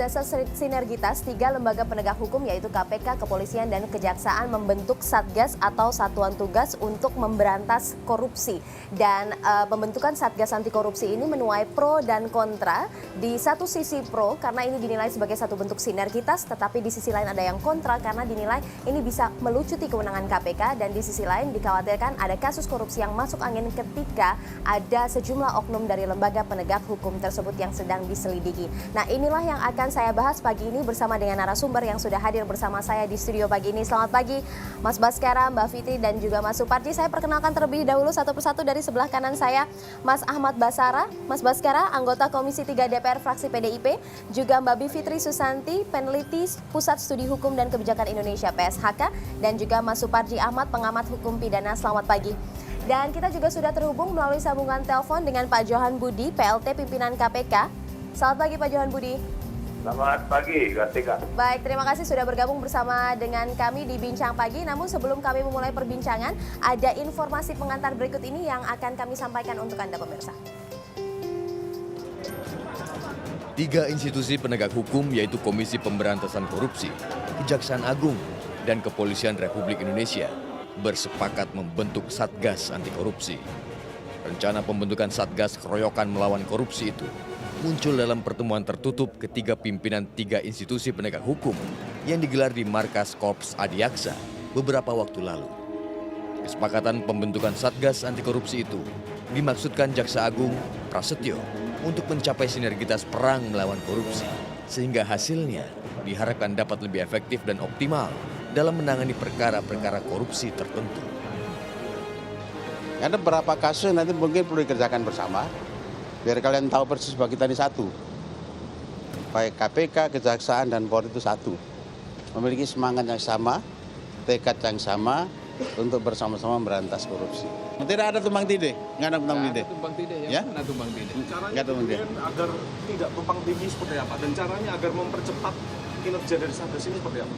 dasar sinergitas tiga lembaga penegak hukum yaitu KPK, Kepolisian, dan Kejaksaan membentuk Satgas atau Satuan Tugas untuk memberantas korupsi. Dan pembentukan Satgas anti korupsi ini menuai pro dan kontra. Di satu sisi pro karena ini dinilai sebagai satu bentuk sinergitas, tetapi di sisi lain ada yang kontra karena dinilai ini bisa melucuti kewenangan KPK, dan di sisi lain dikhawatirkan ada kasus korupsi yang masuk angin ketika ada sejumlah oknum dari lembaga penegak hukum tersebut yang sedang diselidiki. Nah, inilah yang akan saya bahas pagi ini bersama dengan narasumber yang sudah hadir bersama saya di studio pagi ini. Selamat pagi Mas Baskara, Mbak Fitri, dan juga Mas Suparji. Saya perkenalkan terlebih dahulu satu persatu. Dari sebelah kanan saya Mas Ahmad Basara. Mas Baskara, anggota Komisi 3 DPR fraksi PDIP. Juga Mbak Bivitri Susanti, peneliti Pusat Studi Hukum dan Kebijakan Indonesia PSHK. Dan juga Mas Suparji Ahmad, pengamat hukum pidana. Selamat pagi. Dan kita juga sudah terhubung melalui sambungan telepon dengan Pak Johan Budi, PLT Pimpinan KPK. Selamat pagi Pak Johan Budi. Selamat pagi, Kartika. Baik, terima kasih sudah bergabung bersama dengan kami di Bincang Pagi. Namun sebelum kami memulai perbincangan, ada informasi pengantar berikut ini yang akan kami sampaikan untuk Anda pemirsa. 3 institusi penegak hukum yaitu Komisi Pemberantasan Korupsi, Kejaksaan Agung, dan Kepolisian Republik Indonesia bersepakat membentuk Satgas Anti Korupsi. Rencana pembentukan Satgas Keroyokan Melawan Korupsi itu muncul dalam pertemuan tertutup ketiga pimpinan 3 institusi penegak hukum yang digelar di markas Korps Adiaksa beberapa waktu lalu. Kesepakatan pembentukan Satgas Anti Korupsi itu dimaksudkan Jaksa Agung Prasetyo untuk mencapai sinergitas perang melawan korupsi, sehingga hasilnya diharapkan dapat lebih efektif dan optimal dalam menangani perkara-perkara korupsi tertentu. Ada beberapa kasus yang nanti mungkin perlu dikerjakan bersama, biar kalian tahu persis bahwa kita ini satu. Baik KPK, Kejaksaan, dan Polri itu satu. Memiliki semangat yang sama, tekad yang sama untuk bersama-sama memberantas korupsi. Tidak ada tumpang tindih, nggak ada tumpang tindih. Tumpang tindih Ya? Mana tumpang tindih? Nggak tumpang tindih. Agar tidak tumpang tindih seperti apa? Dan caranya agar mempercepat kinerja dari Satgas ini seperti apa?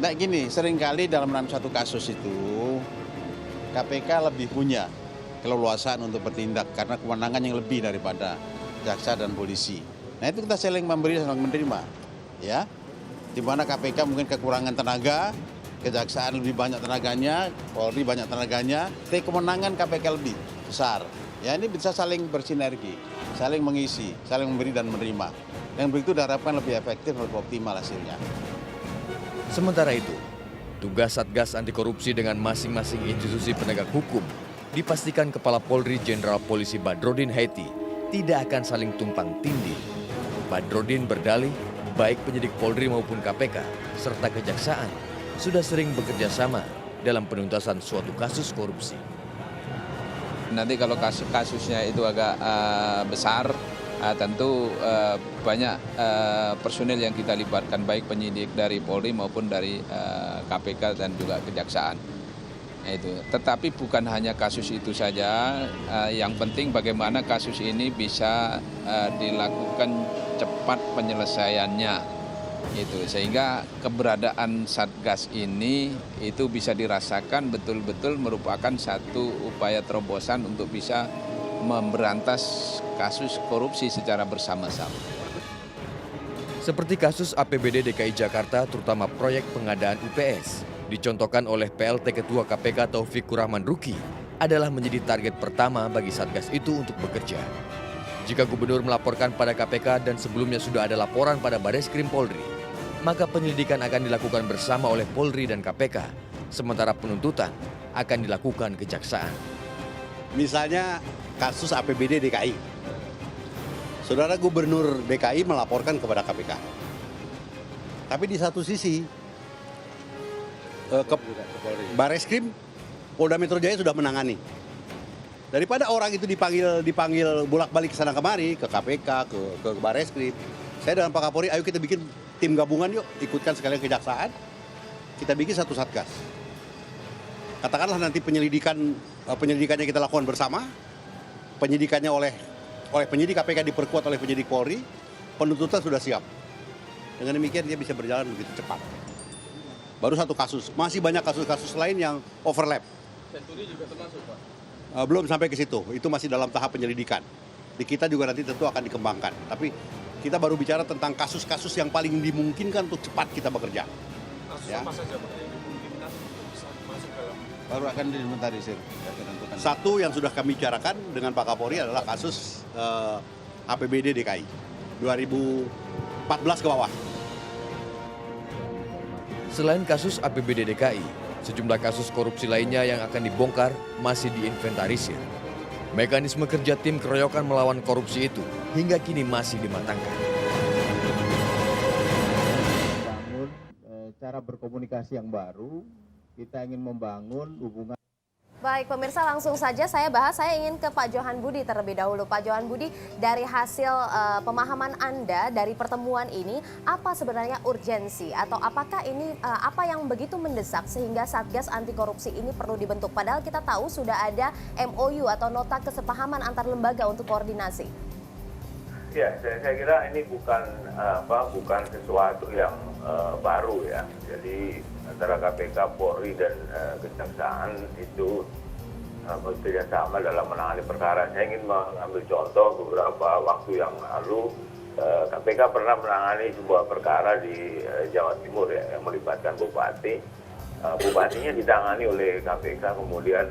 Nah gini, seringkali dalam satu kasus itu KPK lebih punya keleluasaan untuk bertindak karena kewenangan yang lebih daripada jaksa dan polisi. Nah itu kita saling memberi dan menerima, ya. Di mana KPK mungkin kekurangan tenaga, Kejaksaan lebih banyak tenaganya, Polri banyak tenaganya, tapi kewenangan KPK lebih besar. Ya ini bisa saling bersinergi, saling mengisi, saling memberi dan menerima. Dan begitu diharapkan lebih efektif, lebih optimal hasilnya. Sementara itu, tugas Satgas Anti Korupsi dengan masing-masing institusi penegak hukum dipastikan Kepala Polri Jenderal Polisi Badrodin Haiti tidak akan saling tumpang tindih. Badrodin berdalih, baik penyidik Polri maupun KPK serta Kejaksaan sudah sering bekerja sama dalam penuntasan suatu kasus korupsi. Nanti kalau kasusnya itu agak besar, tentu banyak personil yang kita libatkan, baik penyidik dari Polri maupun dari KPK dan juga Kejaksaan. Itu. Tetapi bukan hanya kasus itu saja, yang penting bagaimana kasus ini bisa dilakukan cepat penyelesaiannya. Itu sehingga keberadaan Satgas ini itu bisa dirasakan betul-betul merupakan satu upaya terobosan untuk bisa memberantas kasus korupsi secara bersama-sama. Seperti kasus APBD DKI Jakarta terutama proyek pengadaan UPS, dicontohkan oleh PLT Ketua KPK Taufikur Rahman Ruki adalah menjadi target pertama bagi Satgas itu untuk bekerja. Jika gubernur melaporkan pada KPK dan sebelumnya sudah ada laporan pada Bareskrim Polri, maka penyelidikan akan dilakukan bersama oleh Polri dan KPK, sementara penuntutan akan dilakukan Kejaksaan. Misalnya kasus APBD DKI. Saudara Gubernur DKI melaporkan kepada KPK. Tapi di satu sisi, Bareskrim Polda Metro Jaya sudah menangani. Daripada orang itu dipanggil bolak-balik ke sana kemari, ke KPK, ke Bareskrim, saya dan Pak Kapolri, ayo kita bikin tim gabungan yuk, ikutkan sekalian Kejaksaan, kita bikin satu Satgas. Katakanlah nanti penyelidikannya kita lakukan bersama, penyidikannya oleh penyidik KPK diperkuat oleh penyidik Polri, penuntutan sudah siap. Dengan demikian dia bisa berjalan begitu cepat. Baru satu kasus, masih banyak kasus-kasus lain yang overlap. Senturi juga termasuk, Pak? Belum sampai ke situ, itu masih dalam tahap penyelidikan. Di kita juga nanti tentu akan dikembangkan. Tapi kita baru bicara tentang kasus-kasus yang paling dimungkinkan untuk cepat kita bekerja. Kasus Ya. apa saja Pak yang dimungkinkan untuk bisa masuk dalam Baru akan diinventarisir. Ya, tentukan. Satu yang sudah kami bicarakan dengan Pak Kapolri adalah kasus APBD DKI 2014 ke bawah. Selain kasus APBD DKI, sejumlah kasus korupsi lainnya yang akan dibongkar masih diinventarisir. Mekanisme kerja tim keroyokan melawan korupsi itu hingga kini masih dimatangkan. Membangun cara berkomunikasi yang baru, kita ingin membangun hubungan. Baik, pemirsa langsung saja saya bahas. Saya ingin ke Pak Johan Budi terlebih dahulu. Pak Johan Budi, dari hasil pemahaman Anda dari pertemuan ini, apa sebenarnya urgensi atau apakah ini apa yang begitu mendesak sehingga Satgas Anti Korupsi ini perlu dibentuk? Padahal kita tahu sudah ada MOU atau nota kesepahaman antar lembaga untuk koordinasi. Ya, saya kira ini bukan sesuatu yang baru ya. Jadi antara KPK, Polri dan Kejaksaan itu bekerja sama dalam menangani perkara. Saya ingin mengambil contoh beberapa waktu yang lalu KPK pernah menangani sebuah perkara di Jawa Timur ya, yang melibatkan bupati. Bupatinya ditangani oleh KPK, kemudian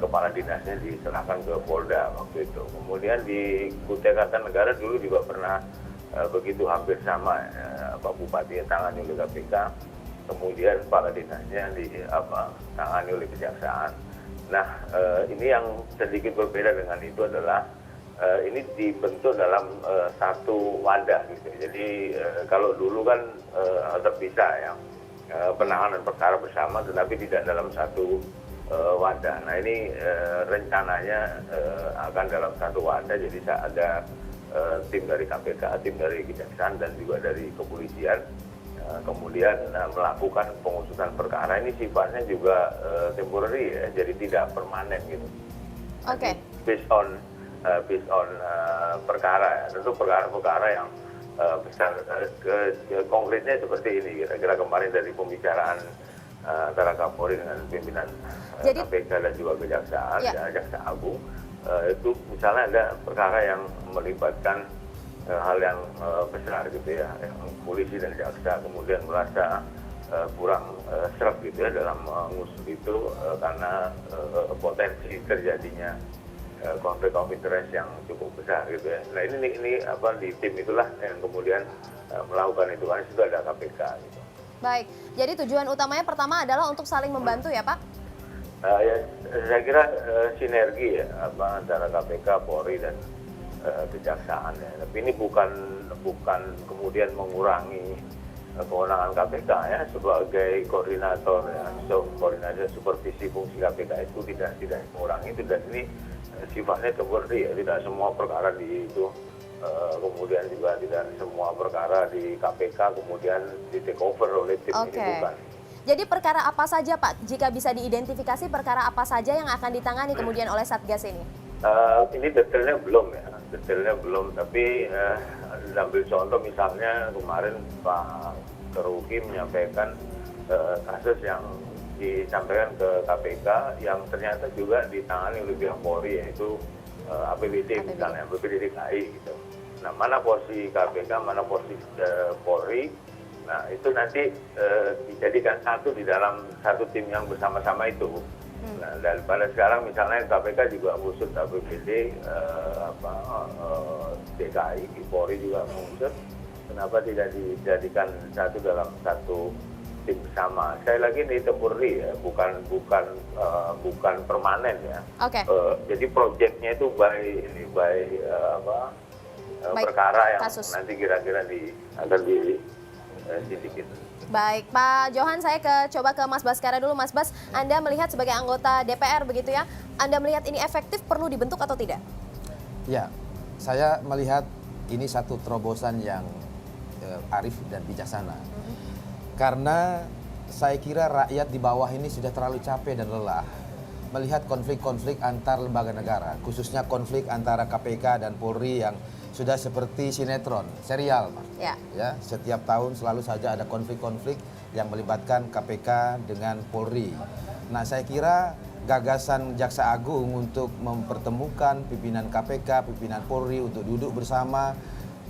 kepala dinasnya diserahkan ke Polda waktu itu. Kemudian di Kutai Kartanegara dulu juga pernah begitu hampir sama, bupatinya tangani oleh KPK, kemudian kepala dinasnya ditangani oleh Kejaksaan. Nah, ini yang sedikit berbeda dengan itu adalah ini dibentuk dalam satu wadah gitu. Jadi kalau dulu kan terpisah ya. Penanganan perkara bersama tetapi tidak dalam satu wadah. Nah ini rencananya akan dalam satu wadah, jadi ada tim dari KPK, tim dari Kejaksaan dan juga dari kepolisian kemudian melakukan pengusutan perkara. Ini sifatnya juga temporary ya, jadi tidak permanen gitu. Oke. Based on perkara ya. Tentu perkara-perkara yang besar, konkretnya seperti ini kira-kira kemarin dari pembicaraan antara Kapolri dengan pimpinan KPK dan juga Kejaksaan, ya. Jaksa Agung, itu misalnya ada perkara yang melibatkan hal yang besar gitu ya, yang polisi dan jaksa kemudian merasa kurang sreg gitu ya dalam mengusut itu karena potensi terjadinya konflik of interest yang cukup besar gitu ya. Nah ini di tim itulah yang kemudian melakukan itu, karena itu ada KPK gitu. Baik, jadi tujuan utamanya pertama adalah untuk saling membantu ya Pak? Ya, saya kira sinergi ya antara KPK, Polri dan Kejaksaan ya. Tapi ini bukan kemudian mengurangi kewenangan KPK ya sebagai koordinator ya. Koordinator supervisi fungsi KPK itu tidak mengurangi itu, dan ini sifatnya temporary ya, tidak semua perkara di itu kemudian juga tidak semua perkara di KPK kemudian di take over oleh tim ini, bukan. Jadi perkara apa saja Pak, jika bisa diidentifikasi perkara apa saja yang akan ditangani kemudian oleh Satgas ini? Ini detailnya belum, tapi ambil contoh misalnya kemarin Pak Keruki menyampaikan kasus yang disampaikan ke KPK yang ternyata juga ditangani oleh pihak Polri, yaitu APBD misalnya, APBD DKI gitu. Nah, mana porsi KPK, mana porsi Polri, nah itu nanti dijadikan satu di dalam satu tim yang bersama-sama itu. Nah, daripada sekarang misalnya KPK juga mengusut APBD, DKI, Polri juga mengusut, kenapa tidak dijadikan satu dalam satu tim bersama? Sekali lagi ini temporary ya, bukan permanen ya. Oke. Jadi proyeknya itu perkara yang kasus. nanti kira-kira akan dididik. Baik, Pak Johan, saya coba ke Mas Baskara dulu. Mas Bas, Anda melihat sebagai anggota DPR begitu ya, Anda melihat ini efektif, perlu dibentuk atau tidak? Ya, saya melihat ini satu terobosan yang arif dan bijaksana. Karena saya kira rakyat di bawah ini sudah terlalu capek dan lelah melihat konflik-konflik antar lembaga negara, khususnya konflik antara KPK dan Polri yang sudah seperti sinetron, serial. Ya, setiap tahun selalu saja ada konflik-konflik yang melibatkan KPK dengan Polri. Nah, saya kira gagasan Jaksa Agung untuk mempertemukan pimpinan KPK, pimpinan Polri untuk duduk bersama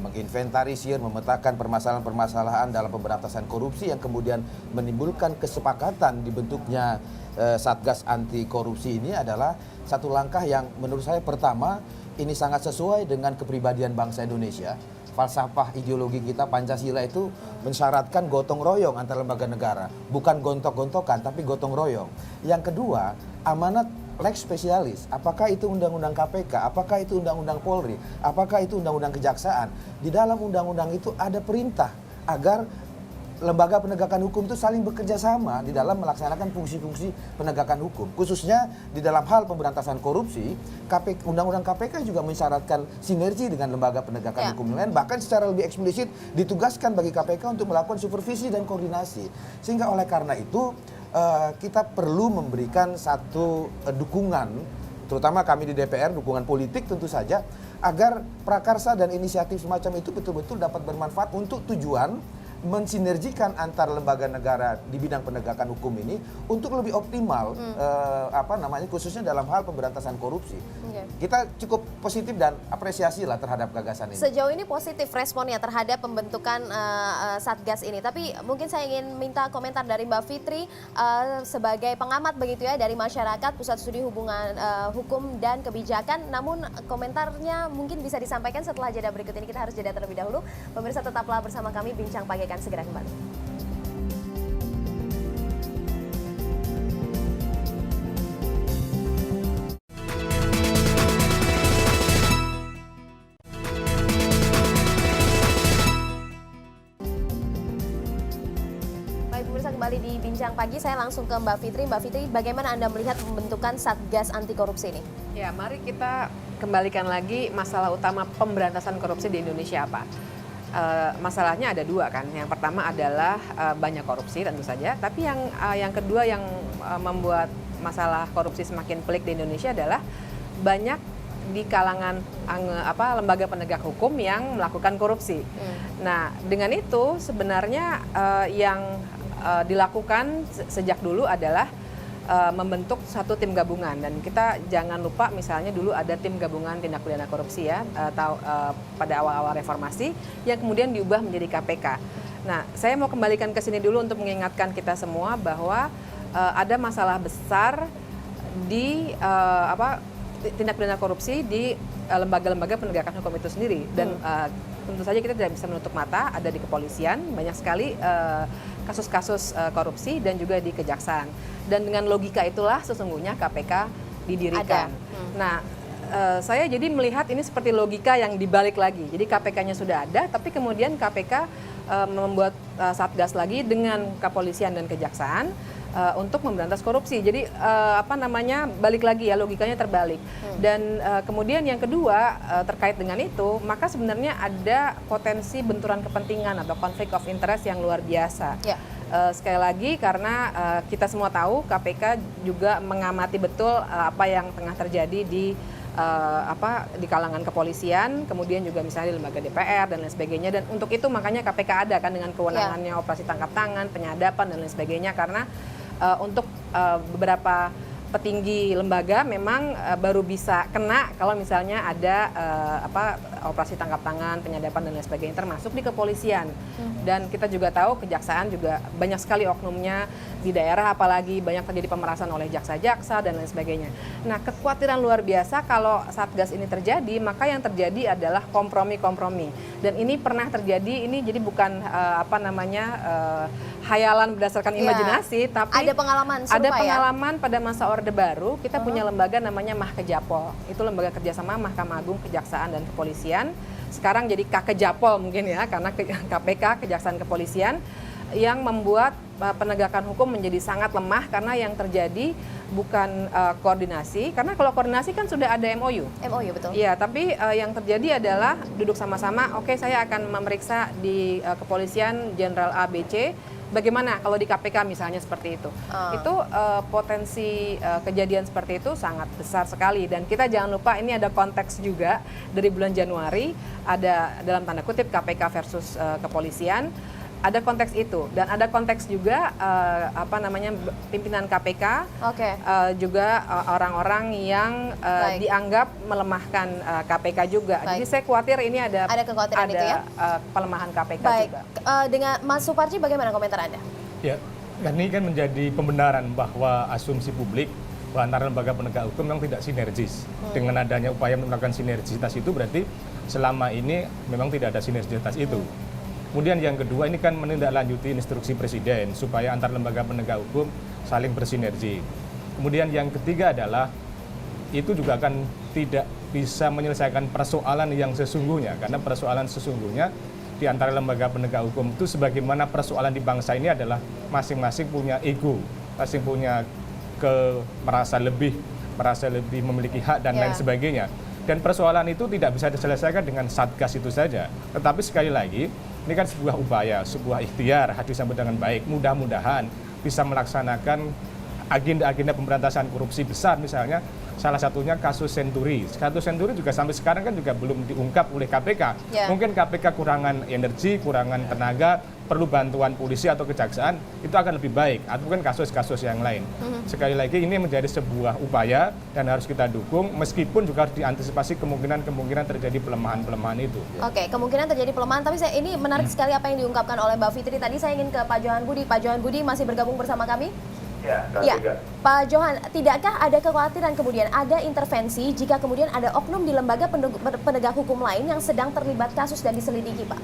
menginventarisir, memetakan permasalahan-permasalahan dalam pemberantasan korupsi yang kemudian menimbulkan kesepakatan dibentuknya Satgas Anti Korupsi ini adalah satu langkah yang menurut saya pertama ini sangat sesuai dengan kepribadian bangsa Indonesia. Falsafah ideologi kita Pancasila itu mensyaratkan gotong royong antar lembaga negara, bukan gontok-gontokan tapi gotong royong. Yang kedua, amanat lex spesialis, apakah itu undang-undang KPK, apakah itu undang-undang Polri, apakah itu undang-undang kejaksaan. Di dalam undang-undang itu ada perintah agar lembaga penegakan hukum itu saling bekerja sama di dalam melaksanakan fungsi-fungsi penegakan hukum. Khususnya di dalam hal pemberantasan korupsi, undang-undang KPK juga mensyaratkan sinergi dengan lembaga penegakan hukum lain. Bahkan secara lebih eksplisit ditugaskan bagi KPK untuk melakukan supervisi dan koordinasi. Sehingga oleh karena itu kita perlu memberikan satu dukungan, terutama kami di DPR, dukungan politik tentu saja, agar prakarsa dan inisiatif semacam itu betul-betul dapat bermanfaat untuk tujuan mensinergikan antar lembaga negara di bidang penegakan hukum ini untuk lebih optimal, khususnya dalam hal pemberantasan korupsi. Kita cukup positif dan apresiasi lah terhadap gagasan ini. Sejauh ini positif responnya terhadap pembentukan Satgas ini. Tapi mungkin saya ingin minta komentar dari Mbak Fitri sebagai pengamat begitu ya dari masyarakat, Pusat Studi Hubungan Hukum dan Kebijakan. Namun komentarnya mungkin bisa disampaikan setelah jeda berikut ini. Kita harus jeda terlebih dahulu. Pemirsa tetaplah bersama kami, Bincang Pagi akan segera kembali. Baik pemirsa, kembali di Bincang Pagi, saya langsung ke Mbak Fitri. Mbak Fitri, bagaimana Anda melihat pembentukan Satgas Anti Korupsi ini? Ya, mari kita kembalikan lagi masalah utama pemberantasan korupsi di Indonesia apa? Masalahnya ada dua kan. Yang pertama adalah banyak korupsi tentu saja, tapi yang kedua yang membuat masalah korupsi semakin pelik di Indonesia adalah banyak di kalangan lembaga penegak hukum yang melakukan korupsi. Nah, dengan itu sebenarnya yang dilakukan sejak dulu adalah membentuk satu tim gabungan, dan kita jangan lupa misalnya dulu ada tim gabungan tindak pidana korupsi ya pada awal-awal reformasi yang kemudian diubah menjadi KPK. Nah, saya mau kembalikan ke sini dulu untuk mengingatkan kita semua bahwa ada masalah besar di tindak pidana korupsi di lembaga-lembaga penegakan hukum itu sendiri, dan tentu saja kita tidak bisa menutup mata ada di kepolisian banyak sekali kasus-kasus korupsi dan juga di kejaksaan. Dan dengan logika itulah sesungguhnya KPK didirikan. Nah, saya jadi melihat ini seperti logika yang dibalik lagi. Jadi KPK-nya sudah ada, tapi kemudian KPK membuat satgas lagi dengan kepolisian dan kejaksaan untuk memberantas korupsi. Jadi balik lagi ya, logikanya terbalik. Dan kemudian yang kedua terkait dengan itu, maka sebenarnya ada potensi benturan kepentingan atau conflict of interest yang luar biasa. Sekali lagi karena kita semua tahu KPK juga mengamati betul apa yang tengah terjadi di kalangan kepolisian, kemudian juga misalnya di lembaga DPR dan lain sebagainya. Dan untuk itu makanya KPK ada kan dengan kewenangannya operasi tangkap tangan, penyadapan dan lain sebagainya, karena untuk beberapa petinggi lembaga memang baru bisa kena kalau misalnya ada operasi tangkap tangan, penyadapan dan lain sebagainya, termasuk di kepolisian. Dan kita juga tahu kejaksaan juga banyak sekali oknumnya di daerah, apalagi banyak terjadi pemerasan oleh jaksa-jaksa dan lain sebagainya. Nah, kekhawatiran luar biasa kalau Satgas ini terjadi, maka yang terjadi adalah kompromi-kompromi. Dan ini pernah terjadi, ini jadi bukan hayalan berdasarkan imajinasi, tapi ada pengalaman serupa, ada pengalaman pada masa Orde Baru. Kita punya lembaga namanya Mahkejapol. Itu lembaga kerjasama Mahkamah Agung, Kejaksaan dan Kepolisian. Sekarang jadi Kakejapol mungkin ya, karena KPK, Kejaksaan, Kepolisian, yang membuat penegakan hukum menjadi sangat lemah karena yang terjadi bukan koordinasi, karena kalau koordinasi kan sudah ada MOU. MOU betul. Iya, tapi yang terjadi adalah duduk sama-sama, oke, saya akan memeriksa di kepolisian Jenderal ABC. Bagaimana kalau di KPK misalnya seperti itu? Itu potensi kejadian seperti itu sangat besar sekali. Dan kita jangan lupa ini ada konteks juga dari bulan Januari, ada dalam tanda kutip KPK versus kepolisian. ada konteks itu dan ada konteks juga pimpinan KPK Oke. juga orang-orang yang Baik. dianggap melemahkan KPK juga. Baik. Jadi saya khawatir ini ada kekhawatiran itu ya? Pelemahan KPK Baik, juga. dengan Mas Suparji bagaimana komentar Anda? Ya, dan ini kan menjadi pembenaran bahwa asumsi publik bahwa antara lembaga penegak hukum memang tidak sinergis. Dengan adanya upaya melakukan sinergitas itu berarti selama ini memang tidak ada sinergitas itu. Kemudian yang kedua ini kan menindaklanjuti instruksi Presiden supaya antar lembaga penegak hukum saling bersinergi. Kemudian yang ketiga adalah itu juga akan tidak bisa menyelesaikan persoalan yang sesungguhnya, karena persoalan sesungguhnya di antara lembaga penegak hukum itu sebagaimana persoalan di bangsa ini adalah masing-masing punya ego, masing punya merasa lebih memiliki hak dan lain sebagainya. Dan persoalan itu tidak bisa diselesaikan dengan satgas itu saja. Tetapi sekali lagi, ini kan sebuah upaya, sebuah ikhtiar harus disambut dengan baik. Mudah-mudahan bisa melaksanakan agenda-agenda pemberantasan korupsi besar, misalnya salah satunya kasus Senturi. Kasus Senturi juga sampai sekarang kan juga belum diungkap oleh KPK. Mungkin KPK kurangan energi, kurangan tenaga, perlu bantuan polisi atau kejaksaan, itu akan lebih baik. Atau kan kasus-kasus yang lain. Sekali lagi ini menjadi sebuah upaya dan harus kita dukung, meskipun juga harus diantisipasi kemungkinan terjadi pelemahan-pelemahan itu. Oke, kemungkinan terjadi pelemahan, tapi ini menarik sekali apa yang diungkapkan oleh Mbak Fitri. Tadi saya ingin ke Pak Johan Budi. Pak Johan Budi masih bergabung bersama kami? Ya, Pak Johan, tidakkah ada kekhawatiran kemudian ada intervensi jika kemudian ada oknum di lembaga penegak hukum lain yang sedang terlibat kasus dan diselidiki, Pak?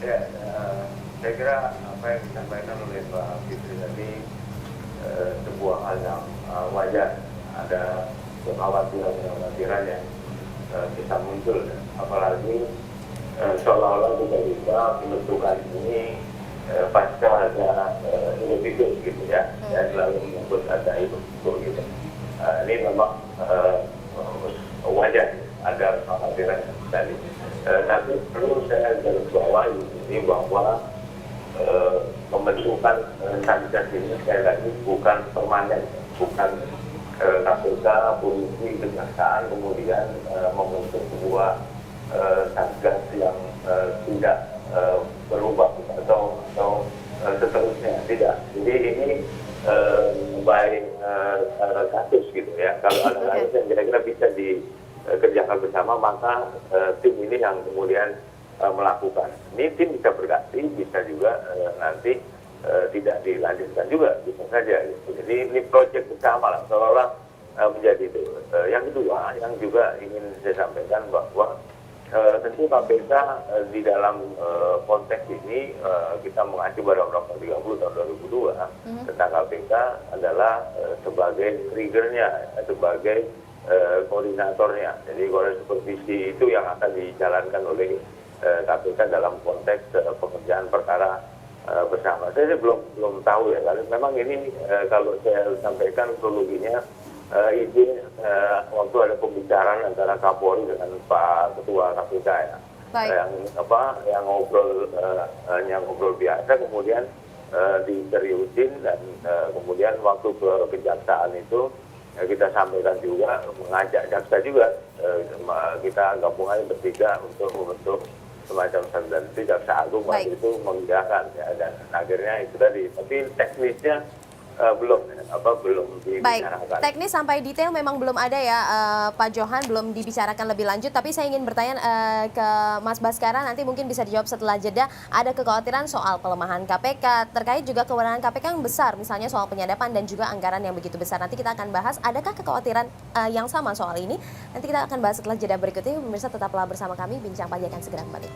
Ya, saya kira apa yang disampaikan oleh Mbak Fitri tadi sebuah hal yang wajar. Ada kekhawatiran yang bisa muncul, apalagi seolah-olah tiba-tiba pembentukan ini pasca ada individu gitu ya, yang selalu menyebut ada itu gitu. Ini memang wajar ada kekhawatiran tadi. Tapi perlu saya garis bawahi ini bahwa pembentukan satgas ini sekali lagi bukan permanen, bukan KPK, polisi, kejaksaan kemudian membentuk sebuah satgas yang tidak berubah atau seterusnya, tidak. Jadi ini baik kasus gitu ya. Kalau ada kasus yang kira-kira bisa dikerjakan bersama, maka tim ini yang kemudian melakukan. Ini tim bisa berganti, bisa juga nanti tidak dilanjutkan juga, bisa saja. Gitu. Jadi ini proyek bersama lah, seolah-olah menjadi itu. Yang kedua, yang juga ingin saya sampaikan bahwa tentu KPK di dalam konteks ini kita mengacu pada Undang-Undang 30 tahun 2002 tentang KPK adalah sebagai triggernya, sebagai koordinatornya. Jadi koordinasi supervisi itu yang akan dijalankan oleh KPK dalam konteks pekerjaan perkara bersama. Saya belum tahu ya, karena memang ini kalau saya sampaikan kronologinya izin waktu ada pembicaraan antara Kapolri dengan Pak Ketua KPK ya, yang ngobrol biasa, kemudian diseriusin dan kemudian waktu ke kejaksaan itu kita sampaikan juga, mengajak jaksa juga, kita gabung aja bertiga untuk membentuk semacam satgas jaksa agung waktu itu mengiyakan ya, dan akhirnya itu tadi, tapi teknisnya belum dibicarakan. Baik, teknis sampai detail memang belum ada ya, Pak Johan, belum dibicarakan lebih lanjut. Tapi saya ingin bertanya ke Mas Baskara, nanti mungkin bisa dijawab setelah jeda. Ada kekhawatiran soal pelemahan KPK, terkait juga kewenangan KPK yang besar, misalnya soal penyadapan dan juga anggaran yang begitu besar. Nanti kita akan bahas, adakah kekhawatiran yang sama soal ini? Nanti kita akan bahas setelah jeda berikut ini. Pemirsa tetaplah bersama kami, Bincang Pagi akan segera kembali.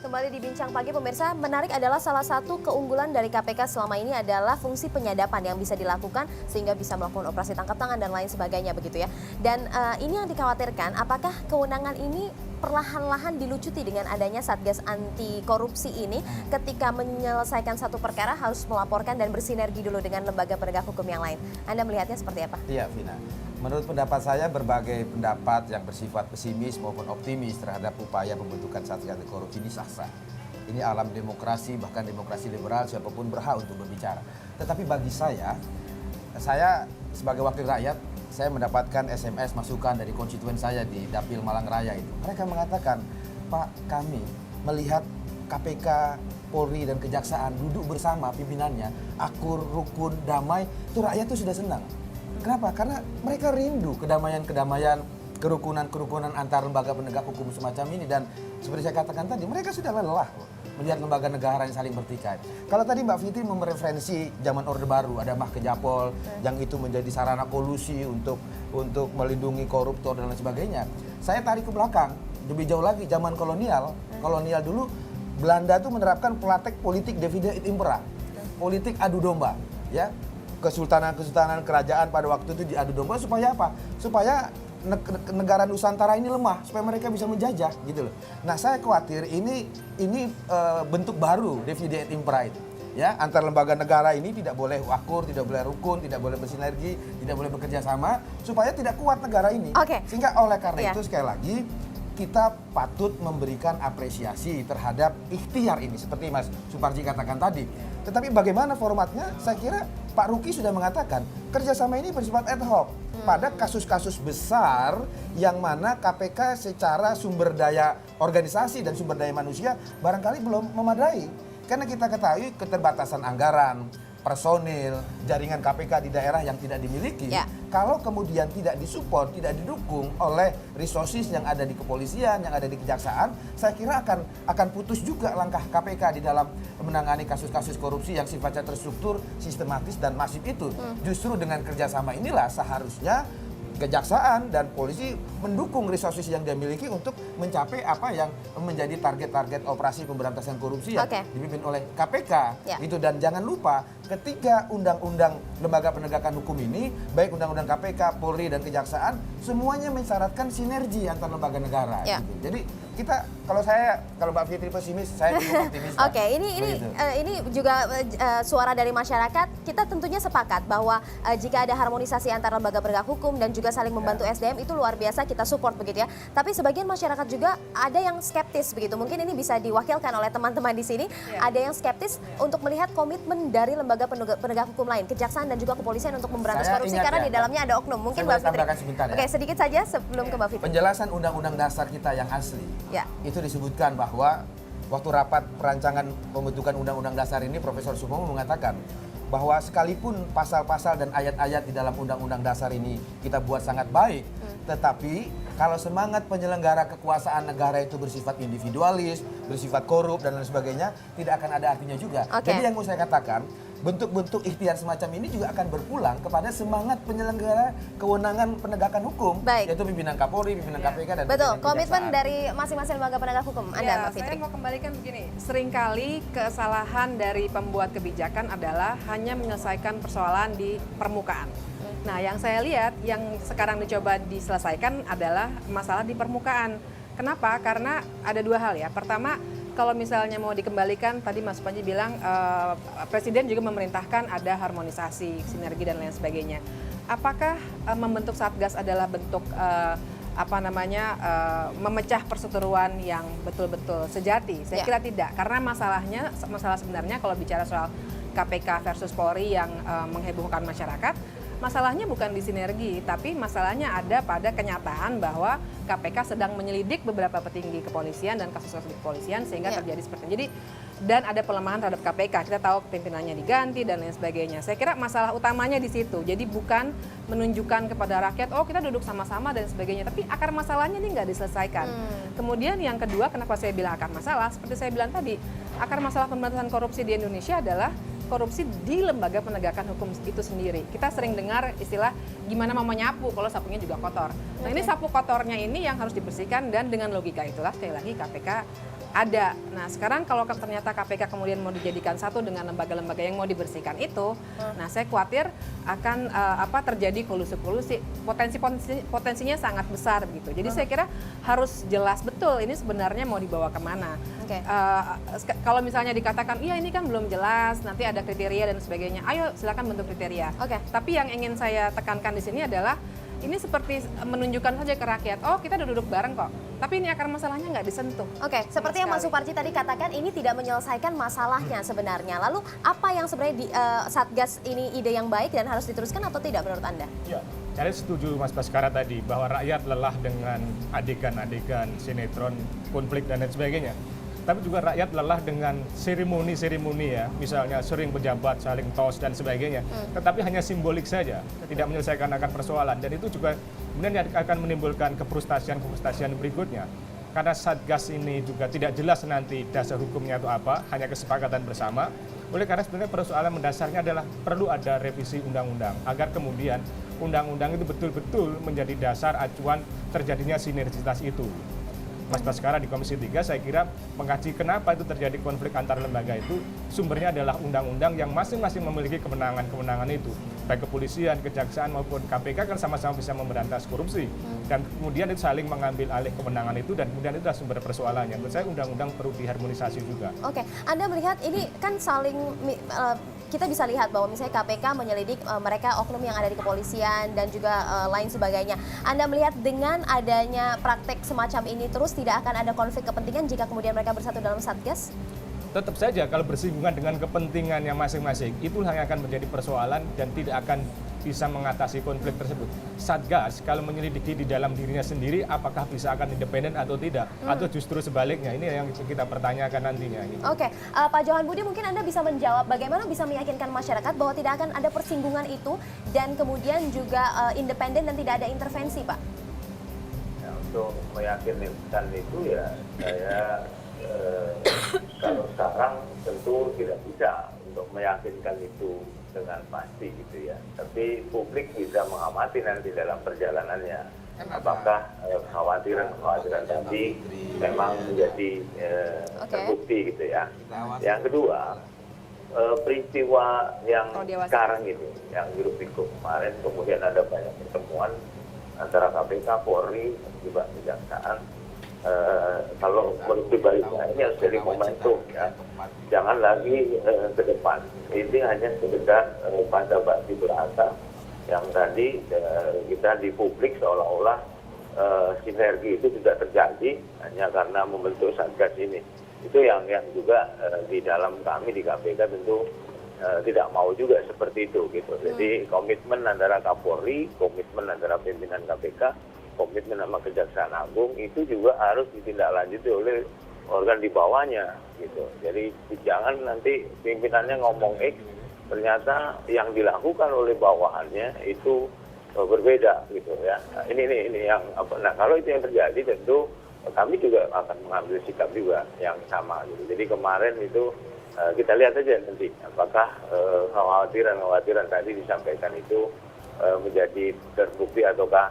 Kembali di Bincang Pagi, pemirsa, menarik adalah salah satu keunggulan dari KPK selama ini adalah fungsi penyadapan yang bisa dilakukan sehingga bisa melakukan operasi tangkap tangan dan lain sebagainya begitu ya. Dan ini yang dikhawatirkan, apakah kewenangan ini perlahan-lahan dilucuti dengan adanya Satgas Anti Korupsi ini, ketika menyelesaikan satu perkara harus melaporkan dan bersinergi dulu dengan lembaga penegak hukum yang lain. Anda melihatnya seperti apa? Iya, Vina. Menurut pendapat saya, berbagai pendapat yang bersifat pesimis maupun optimis terhadap upaya pembentukan Satgas Anti Korupsi ini sah-sah. ini alam demokrasi, bahkan demokrasi liberal, siapapun berhak untuk berbicara. Tetapi bagi saya sebagai wakil rakyat, saya mendapatkan SMS masukan dari konstituen saya di Dapil Malang Raya itu. Mereka mengatakan, Pak, kami melihat KPK, Polri, dan Kejaksaan duduk bersama pimpinannya, akur, rukun, damai, itu rakyat itu sudah senang. Kenapa? Karena mereka rindu kedamaian-kedamaian, kerukunan-kerukunan antar lembaga penegak hukum semacam ini. Dan seperti saya katakan tadi, mereka sudah lelah melihat lembaga negara yang saling bertikai. Kalau tadi Mbak Fitri mereferensi zaman Orde Baru, ada Mah Kejapol, yang itu menjadi sarana kolusi untuk melindungi koruptor dan lain sebagainya. Saya tarik ke belakang, lebih jauh lagi, zaman kolonial. Kolonial dulu, Belanda tuh menerapkan praktek politik divide et impera, politik adu domba, ya. Kesultanan-kesultanan kerajaan pada waktu itu diadu domba supaya apa? Supaya negara Nusantara ini lemah, supaya mereka bisa menjajah gitu loh. Nah, saya khawatir ini bentuk baru divide et impera itu. Ya, antar lembaga negara ini tidak boleh akur, tidak boleh rukun, tidak boleh bersinergi, tidak boleh bekerja sama supaya tidak kuat negara ini. Sehingga oleh karena itu sekali lagi kita patut memberikan apresiasi terhadap ikhtiar ini seperti Mas Suparji katakan tadi. Tetapi bagaimana formatnya? Saya kira Pak Ruki sudah mengatakan kerjasama ini bersifat ad hoc pada kasus-kasus besar yang mana KPK secara sumber daya organisasi dan sumber daya manusia barangkali belum memadai. Karena kita ketahui keterbatasan anggaran, personil, jaringan KPK di daerah yang tidak dimiliki. Kalau kemudian tidak disupport, tidak didukung oleh resources yang ada di kepolisian, yang ada di kejaksaan, saya kira akan putus juga langkah KPK di dalam menangani kasus-kasus korupsi yang sifatnya terstruktur, sistematis dan masif itu. Justru dengan kerjasama inilah seharusnya kejaksaan dan polisi mendukung resources yang dia miliki untuk mencapai apa yang menjadi target-target operasi pemberantasan korupsi yang dipimpin oleh KPK. Itu, dan jangan lupa ketiga undang-undang lembaga penegakan hukum ini, baik undang-undang KPK, Polri dan Kejaksaan, semuanya mensyaratkan sinergi antar lembaga negara. Gitu. Jadi kita, kalau Mbak Fitri pesimis, saya cukup optimis. Ini juga suara dari masyarakat. Kita tentunya sepakat bahwa jika ada harmonisasi antar lembaga penegak hukum dan juga saling membantu SDM itu luar biasa, kita support begitu ya. Tapi sebagian masyarakat juga ada yang skeptis begitu. Mungkin ini bisa diwakilkan oleh teman-teman di sini. Ada yang skeptis untuk melihat komitmen dari lembaga penegak hukum lain, Kejaksaan dan juga kepolisian untuk memberantas korupsi karena di dalamnya ada oknum. Mungkin Mbak Fitri. Oke, sedikit saja sebelum ke Mbak Fitri. Penjelasan undang-undang dasar kita yang asli. Itu disebutkan bahwa waktu rapat perancangan pembentukan undang-undang dasar ini Profesor Supomo mengatakan bahwa sekalipun pasal-pasal dan ayat-ayat di dalam undang-undang dasar ini kita buat sangat baik, tetapi kalau semangat penyelenggara kekuasaan negara itu bersifat individualis, bersifat korup dan lain sebagainya, tidak akan ada artinya juga. Jadi yang mau saya katakan, bentuk-bentuk ikhtiar semacam ini juga akan berpulang kepada semangat penyelenggara kewenangan penegakan hukum, yaitu pimpinan Kapolri, pimpinan KPK dan betul, komitmen dari masing-masing lembaga penegak hukum. Anda, Mbak Fitri. Saya mau kembalikan begini, seringkali kesalahan dari pembuat kebijakan adalah hanya menyelesaikan persoalan di permukaan. Nah, yang saya lihat yang sekarang dicoba diselesaikan adalah masalah di permukaan. Kenapa? Karena ada dua hal ya. Pertama, kalau misalnya mau dikembalikan, tadi Mas Panji bilang Presiden juga memerintahkan ada harmonisasi, sinergi dan lain sebagainya. Apakah membentuk Satgas adalah bentuk memecah perseteruan yang betul-betul sejati? Saya kira tidak, karena masalah sebenarnya kalau bicara soal KPK versus Polri yang menghebohkan masyarakat, masalahnya bukan di sinergi, tapi masalahnya ada pada kenyataan bahwa KPK sedang menyelidik beberapa petinggi kepolisian dan kasus-kasus kepolisian sehingga terjadi seperti ini. Jadi, dan ada pelemahan terhadap KPK, kita tahu pimpinannya diganti dan lain sebagainya. Saya kira masalah utamanya di situ. Jadi bukan menunjukkan kepada rakyat, oh kita duduk sama-sama dan sebagainya, tapi akar masalahnya ini nggak diselesaikan. Kemudian yang kedua, kenapa saya bilang akar masalah? Seperti saya bilang tadi, akar masalah pemberantasan korupsi di Indonesia adalah korupsi di lembaga penegakan hukum itu sendiri. Kita sering dengar istilah gimana mau menyapu kalau sapunya juga kotor. Nah, ini sapu kotornya ini yang harus dibersihkan, dan dengan logika itulah sekali lagi KPK ada. Nah, sekarang kalau ternyata KPK kemudian mau dijadikan satu dengan lembaga-lembaga yang mau dibersihkan itu, nah saya khawatir akan terjadi kolusi-kolusi, potensinya sangat besar begitu. Jadi saya kira harus jelas betul ini sebenarnya mau dibawa kemana. Kalau misalnya dikatakan iya ini kan belum jelas, nanti ada kriteria dan sebagainya, ayo silakan bentuk kriteria. Tapi yang ingin saya tekankan di sini adalah ini seperti menunjukkan saja ke rakyat, oh kita duduk bareng kok, tapi ini akar masalahnya nggak disentuh. Oke, seperti yang Mas sekali. Suparji tadi katakan, ini tidak menyelesaikan masalahnya sebenarnya. Lalu apa yang sebenarnya Satgas ini ide yang baik dan harus diteruskan atau tidak menurut Anda? Ya, saya setuju Mas Baskara tadi bahwa rakyat lelah dengan adegan-adegan sinetron, konflik dan lain sebagainya. Tapi juga rakyat lelah dengan seremoni-seremoni ya, misalnya sering pejabat saling tos dan sebagainya. Tetapi hanya simbolik saja, tidak menyelesaikan akar persoalan. Dan itu juga kemudian akan menimbulkan kefrustasian berikutnya. Karena Satgas ini juga tidak jelas nanti dasar hukumnya itu apa, hanya kesepakatan bersama. Oleh karena sebenarnya persoalan mendasarnya adalah perlu ada revisi undang-undang agar kemudian undang-undang itu betul-betul menjadi dasar acuan terjadinya sinergitas itu. Mas Baskara di Komisi 3 saya kira mengkaji kenapa itu terjadi konflik antar lembaga itu, sumbernya adalah undang-undang yang masing-masing memiliki kewenangan-kewenangan itu. Baik kepolisian, kejaksaan maupun KPK kan sama-sama bisa memberantas korupsi. Dan kemudian itu saling mengambil alih kewenangan itu dan kemudian itu adalah sumber persoalannya. Menurut saya undang-undang perlu diharmonisasi juga. Oke, Anda melihat ini kan saling kita bisa lihat bahwa misalnya KPK menyelidik mereka oknum yang ada di kepolisian dan juga lain sebagainya. Anda melihat dengan adanya praktek semacam ini terus tidak akan ada konflik kepentingan jika kemudian mereka bersatu dalam Satgas? Tetap saja kalau bersinggungan dengan kepentingannya masing-masing, itulah yang akan menjadi persoalan dan tidak akan bisa mengatasi konflik tersebut. Satgas kalau menyelidiki di dalam dirinya sendiri apakah bisa akan independen atau tidak, atau justru sebaliknya, ini yang kita pertanyakan nantinya. Gitu. Oke, Pak Johan Budi mungkin Anda bisa menjawab bagaimana bisa meyakinkan masyarakat bahwa tidak akan ada persinggungan itu dan kemudian juga independen dan tidak ada intervensi, Pak? Ya, untuk meyakinkan itu ya saya kalau sekarang tentu tidak bisa untuk meyakinkan itu dengan pasti gitu ya. Tapi publik bisa mengamati nanti dalam perjalanannya apakah kekhawatiran tadi memang menjadi terbukti gitu ya. Yang kedua, peristiwa yang sekarang ini, yang hiruk pikuk kemarin, kemudian ada banyak pertemuan antara KPK, Polri, juga kejaksaan. Kalau menurut pribadi saya ini harus jadi momentum ya, jangan lagi ke depan. Ini hanya sekedar basa-basi berasa yang tadi kita di publik seolah-olah sinergi itu tidak terjadi hanya karena membentuk Satgas ini. Itu yang juga di dalam kami di KPK tentu tidak mau juga seperti itu gitu. Jadi komitmen antara Kapolri, komitmen antara pimpinan KPK, komitmen sama Kejaksaan Agung itu juga harus ditindaklanjuti oleh organ di bawahnya gitu. Jadi jangan nanti pimpinannya ngomong X, ternyata yang dilakukan oleh bawahannya itu berbeda gitu ya. Nah, ini yang apa? Nah, kalau itu yang terjadi tentu kami juga akan mengambil sikap juga yang sama gitu. Jadi kemarin itu kita lihat aja nanti apakah kekhawatiran tadi disampaikan itu menjadi terbukti ataukah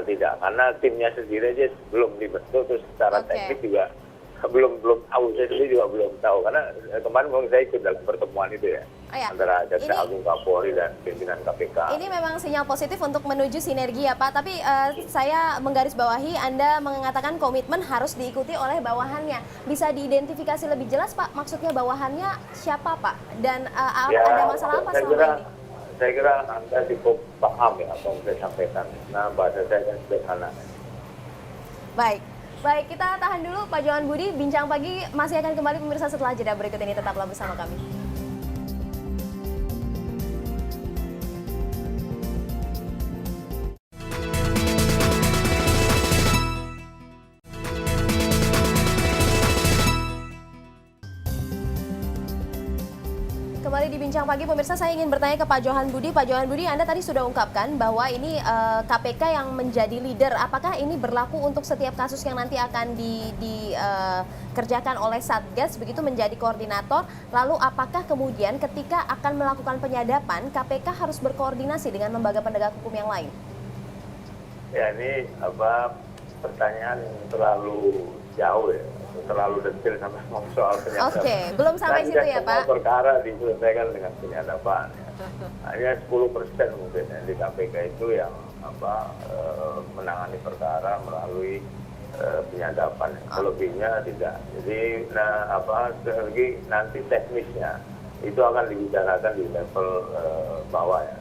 tidak, karena timnya sendiri aja belum dibentuk, terus secara teknis juga belum tahu, saya sendiri juga belum tahu, karena kemarin memang saya ikut dalam pertemuan itu ya, antara Jaksa Agung, Kapolri dan pimpinan KPK. Ini memang sinyal positif untuk menuju sinergi ya Pak, tapi saya menggarisbawahi Anda mengatakan komitmen harus diikuti oleh bawahannya. Bisa diidentifikasi lebih jelas Pak, maksudnya bawahannya siapa Pak? Dan ada masalah apa selama ini? Saya kira Anda cukup paham ya apa yang saya sampaikan. Nah, bahasa saya kan sederhana. Baik, kita tahan dulu Pak Johan Budi. Bincang Pagi masih akan kembali pemirsa setelah jeda berikut ini. Tetaplah bersama kami. Kembali di Bincang Pagi, pemirsa, saya ingin bertanya ke Pak Johan Budi. Pak Johan Budi, Anda tadi sudah ungkapkan bahwa ini KPK yang menjadi leader. Apakah ini berlaku untuk setiap kasus yang nanti akan dikerjakan oleh Satgas, begitu menjadi koordinator? Lalu apakah kemudian ketika akan melakukan penyadapan, KPK harus berkoordinasi dengan lembaga penegak hukum yang lain? Ya, ini pertanyaan yang terlalu jauh ya. Terlalu detail sampai ngomong soal penyadapan. Oke, belum sampai situ ya Pak? Perkara diselesaikan dengan penyadapan. Ya. Hanya 10% mungkin ya, di KPK itu yang menangani perkara melalui penyadapan. Selebihnya tidak. Jadi lagi nanti teknisnya itu akan dibicarakan di level bawah ya.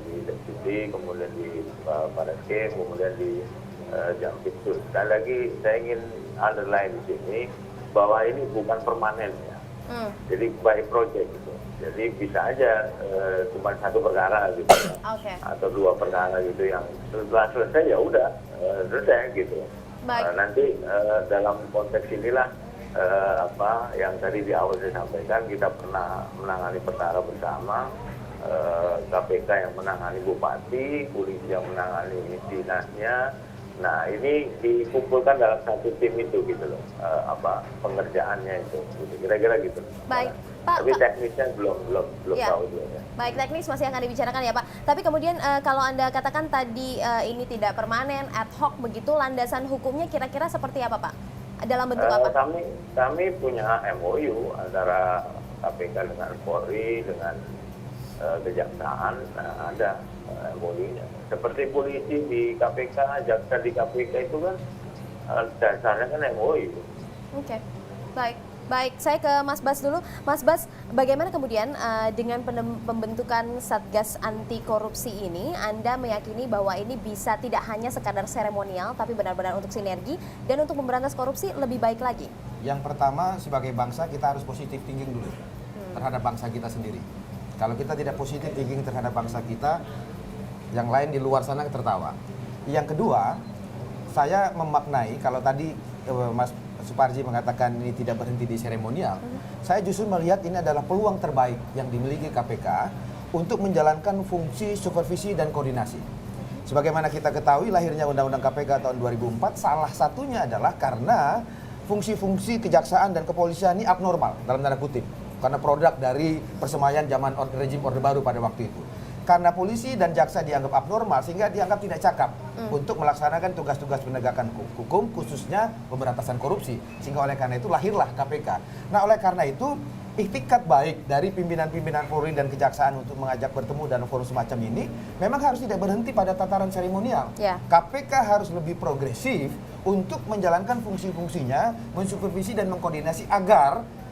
di Deputi, kemudian di Barreskrim, kemudian di Jampitsus. Sekali lagi saya ingin underline di sini bahwa ini bukan permanen ya. Jadi by project gitu. Jadi bisa aja cuma satu perkara gitu, atau 2 perkara gitu yang setelah selesai ya udah selesai gitu. Nanti dalam konteks inilah apa yang tadi di awal saya sampaikan, kita pernah menangani perkara bersama, KPK yang menangani bupati, polisi yang menangani dinasnya. Nah ini dikumpulkan dalam satu tim itu gitu loh, apa pengerjaannya itu, gitu. Kira-kira gitu. Baik, Pak. Tapi teknisnya belum Ya. tahu juga ya. Baik, teknis masih akan dibicarakan ya Pak. Tapi kemudian kalau Anda katakan tadi ini tidak permanen, ad hoc begitu, landasan hukumnya kira-kira seperti apa Pak? Dalam bentuk apa? Kami punya MOU antara KPK dengan Polri, dengan Kejaksaan, ada MOU-nya. Seperti polisi di KPK, jaksa di KPK itu kan dasarnya kan MOU. Oke, baik. Baik, saya ke Mas Bas dulu. Mas Bas, bagaimana kemudian dengan pembentukan Satgas Anti Korupsi ini, Anda meyakini bahwa ini bisa tidak hanya sekadar seremonial, tapi benar-benar untuk sinergi dan untuk memberantas korupsi lebih baik lagi? Yang pertama, sebagai bangsa kita harus positif thinking dulu terhadap bangsa kita sendiri. Kalau kita tidak positif thinking terhadap bangsa kita, yang lain di luar sana tertawa. Yang kedua, saya memaknai kalau tadi Mas Suparji mengatakan ini tidak berhenti di seremonial, saya justru melihat ini adalah peluang terbaik yang dimiliki KPK untuk menjalankan fungsi supervisi dan koordinasi. Sebagaimana kita ketahui, lahirnya Undang-Undang KPK tahun 2004 salah satunya adalah karena fungsi-fungsi kejaksaan dan kepolisian ini abnormal dalam tanda kutip, karena produk dari persemaian zaman rejim Orde Baru pada waktu itu. Karena polisi dan jaksa dianggap abnormal sehingga dianggap tidak cakap untuk melaksanakan tugas-tugas penegakan hukum, khususnya pemberantasan korupsi. Sehingga oleh karena itu lahirlah KPK. Nah, oleh karena itu ikhtikat baik dari pimpinan-pimpinan Polri dan Kejaksaan untuk mengajak bertemu dalam forum semacam ini memang harus tidak berhenti pada tataran seremonial. KPK harus lebih progresif untuk menjalankan fungsi-fungsinya, mensupervisi dan mengkoordinasi agar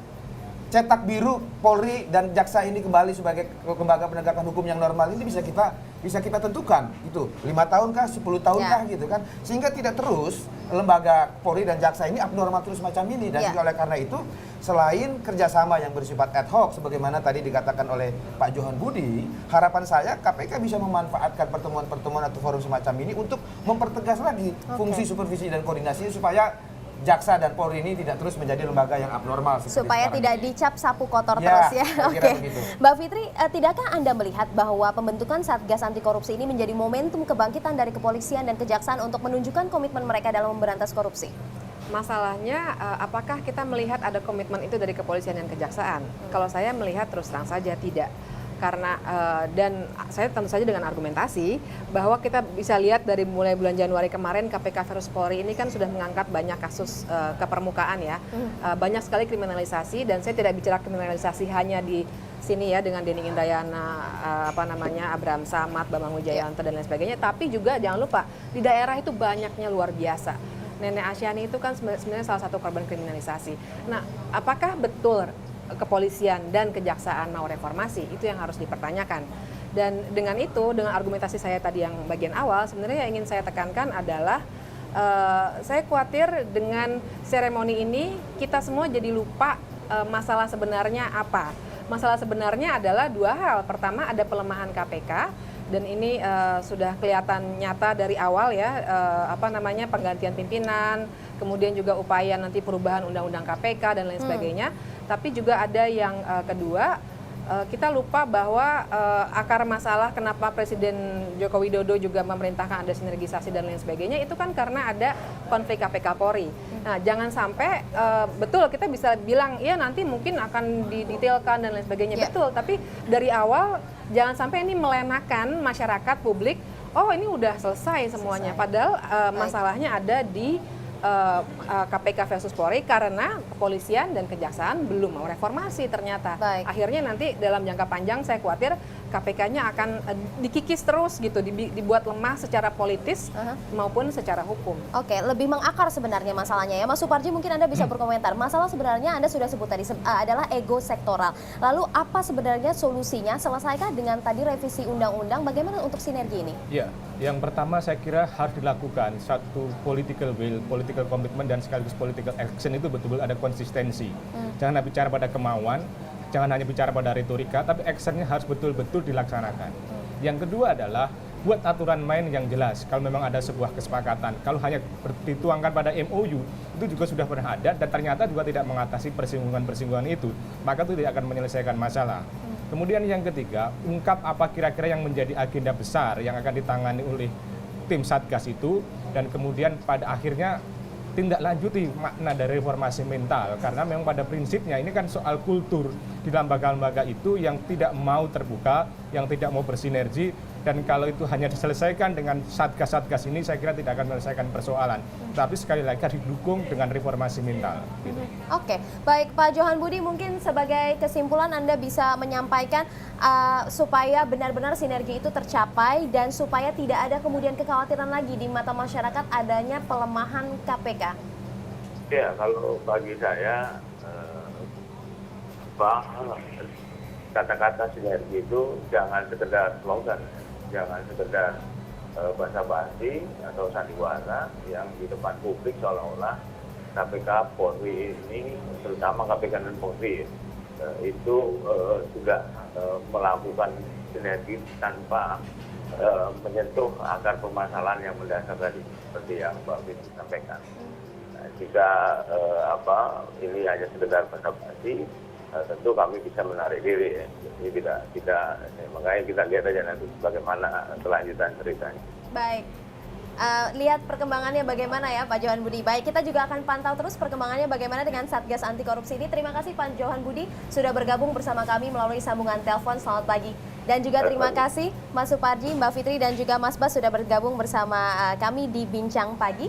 cetak biru Polri dan Jaksa ini kembali sebagai lembaga penegakan hukum yang normal ini bisa kita tentukan gitu. 5 tahun kah, 10 tahun kah gitu kan. Sehingga tidak terus lembaga Polri dan Jaksa ini abnormal terus macam ini. Dan oleh karena itu selain kerjasama yang bersifat ad hoc sebagaimana tadi dikatakan oleh Pak Johan Budi, harapan saya KPK bisa memanfaatkan pertemuan-pertemuan atau forum semacam ini untuk mempertegas lagi fungsi supervisi dan koordinasi supaya Jaksa dan Polri ini tidak terus menjadi lembaga yang abnormal. Supaya tidak dicap sapu kotor terus ya. Oke. Mbak Fitri, tidakkah Anda melihat bahwa pembentukan Satgas Anti Korupsi ini menjadi momentum kebangkitan dari kepolisian dan kejaksaan untuk menunjukkan komitmen mereka dalam memberantas korupsi? Masalahnya, apakah kita melihat ada komitmen itu dari kepolisian dan kejaksaan? Kalau saya melihat terus terang saja tidak. Karena dan saya tentu saja dengan argumentasi bahwa kita bisa lihat dari mulai bulan Januari kemarin KPK versus Polri ini kan sudah mengangkat banyak kasus ke permukaan ya, banyak sekali kriminalisasi dan saya tidak bicara kriminalisasi hanya di sini ya dengan Denny Indrayana, Abraham Samad, Bambang Wijayanto dan lain sebagainya, tapi juga jangan lupa di daerah itu banyaknya luar biasa. Nenek Asyani itu kan sebenarnya salah satu korban kriminalisasi. Nah, apakah betul kepolisian dan kejaksaan mau reformasi? Itu yang harus dipertanyakan. Dan dengan itu, dengan argumentasi saya tadi yang bagian awal, sebenarnya yang ingin saya tekankan adalah saya khawatir dengan seremoni ini kita semua jadi lupa masalah sebenarnya apa. Masalah sebenarnya adalah 2 hal. Pertama, ada pelemahan KPK dan ini sudah kelihatan nyata dari awal ya, penggantian pimpinan, kemudian juga upaya nanti perubahan undang-undang KPK dan lain sebagainya. Tapi juga ada yang kedua, kita lupa bahwa akar masalah kenapa Presiden Joko Widodo juga memerintahkan ada sinergisasi dan lain sebagainya itu kan karena ada konflik KPK Polri. Nah, jangan sampai betul kita bisa bilang ya nanti mungkin akan didetailkan dan lain sebagainya, betul. Tapi dari awal jangan sampai ini melenakan masyarakat publik. Oh, ini udah selesai semuanya. Padahal masalahnya ada di KPK versus Polri karena kepolisian dan kejaksaan belum mau reformasi ternyata. Akhirnya nanti dalam jangka panjang saya khawatir KPK-nya akan dikikis terus gitu, dibuat lemah secara politis maupun secara hukum. Oke, lebih mengakar sebenarnya masalahnya ya. Mas Suparji, mungkin Anda bisa berkomentar. Masalah sebenarnya Anda sudah sebut tadi adalah ego sektoral. Lalu apa sebenarnya solusinya? Selesaikah dengan tadi revisi undang-undang? Bagaimana untuk sinergi ini? Ya, yang pertama saya kira harus dilakukan satu political will, political commitment, dan sekaligus political action itu betul-betul ada konsistensi. Jangan bicara pada kemauan, jangan hanya bicara pada retorika, tapi actionnya harus betul-betul dilaksanakan. Yang kedua adalah buat aturan main yang jelas. Kalau memang ada sebuah kesepakatan, kalau hanya dituangkan pada MOU, itu juga sudah pernah ada dan ternyata juga tidak mengatasi persinggungan-persinggungan itu, maka itu tidak akan menyelesaikan masalah. Kemudian yang ketiga, ungkap apa kira-kira yang menjadi agenda besar yang akan ditangani oleh tim Satgas itu, dan kemudian pada akhirnya tindak lanjuti makna dari reformasi mental, karena memang pada prinsipnya ini kan soal kultur di lembaga-lembaga itu yang tidak mau terbuka, yang tidak mau bersinergi, dan kalau itu hanya diselesaikan dengan satgas-satgas ini saya kira tidak akan menyelesaikan persoalan, tapi sekali lagi harus didukung dengan reformasi mental. Gitu. Oke, baik Pak Johan Budi, mungkin sebagai kesimpulan Anda bisa menyampaikan supaya benar-benar sinergi itu tercapai dan supaya tidak ada kemudian kekhawatiran lagi di mata masyarakat adanya pelemahan KPK. Ya, kalau bagi saya kata-kata sinergi itu jangan sekedar slogan, jangan sekedar basa-basi atau sandiwara yang di depan publik seolah-olah KPK Polri ini, terutama KPK dan Polri itu sudah melakukan sinergi tanpa menyentuh akar permasalahan yang mendasar tadi, seperti yang Mbak Fitri sampaikan. Nah, jika ini hanya sekedar basa-basi, tentu kami bisa menarik diri ya. Jadi tidak makanya kita lihat aja nanti bagaimana kelanjutan ceritanya. Baik. Lihat perkembangannya bagaimana ya Pak Johan Budi. Baik, kita juga akan pantau terus perkembangannya bagaimana dengan Satgas Anti Korupsi ini. Terima kasih Pak Johan Budi sudah bergabung bersama kami melalui sambungan telepon. Selamat pagi. Dan juga terima kasih Mas Suparji, Mbak Fitri dan juga Mas Bas sudah bergabung bersama kami di Bincang Pagi.